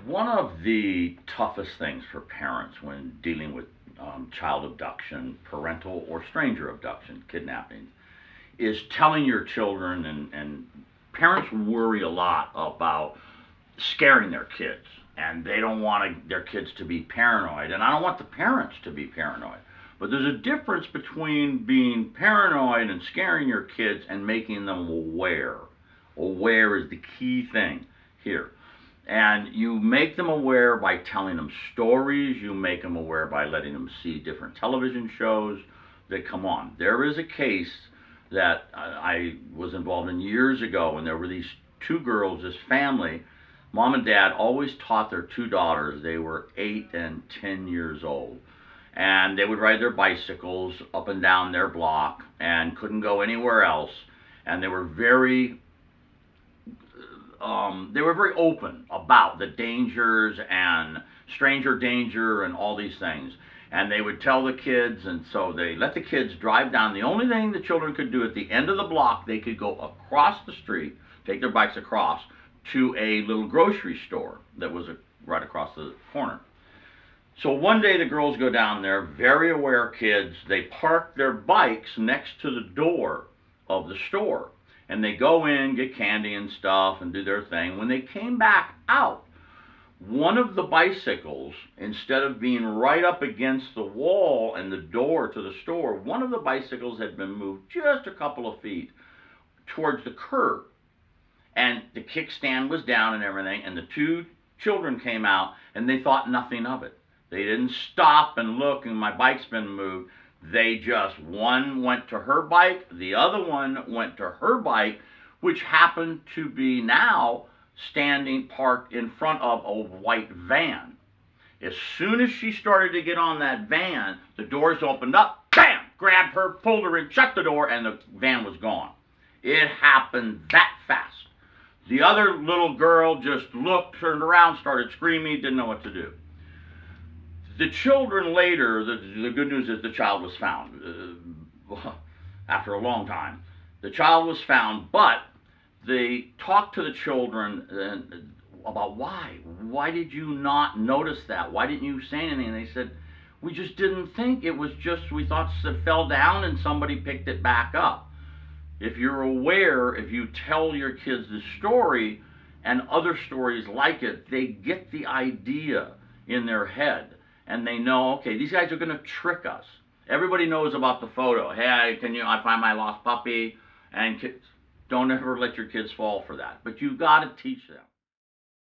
One of the toughest things for parents when dealing with child abduction, parental or stranger abduction, kidnapping, is telling your children, and parents worry a lot about scaring their kids, and they don't want their kids to be paranoid, and I don't want the parents to be paranoid. But there's a difference between being paranoid and scaring your kids and making them aware. Aware is the key thing here. And you make them aware by telling them stories. You make them aware by letting them see different television shows that come on. There is a case that I was involved in years ago, and there were these two girls, this family. Mom and dad always taught their two daughters, they were 8 and 10 years old. And they would ride their bicycles up and down their block and couldn't go anywhere else. And they were very open about the dangers and stranger danger and all these things. And they would tell the kids, and so they let the kids drive down. The only thing the children could do at the end of the block, they could go across the street, take their bikes across to a little grocery store that was right across the corner. So one day the girls go down there, very aware kids. They park their bikes next to the door of the store. And they go in, get candy and stuff, and do their thing. When they came back out, one of the bicycles, instead of being right up against the wall and the door to the store, one of the bicycles had been moved just a couple of feet towards the curb. And the kickstand was down and everything, and the two children came out, and they thought nothing of it. They didn't stop and look, and my bike's been moved. They just, one went to her bike, the other one went to her bike, which happened to be now standing parked in front of a white van. As soon as she started to get on that van, the doors opened up, bam, grabbed her, pulled her in, shut the door, and the van was gone. It happened that fast. The other little girl just looked, turned around, started screaming, didn't know what to do. The children later, the good news is the child was found after a long time. The child was found, but they talked to the children about why. Why did you not notice that? Why didn't you say anything? And they said, we just didn't think. It was just, we thought it fell down and somebody picked it back up. If you're aware, if you tell your kids the story and other stories like it, they get the idea in their head. And they know, okay, these guys are going to trick us. Everybody knows about the photo. Hey, I find my lost puppy? And kids, don't ever let your kids fall for that. But you've got to teach them.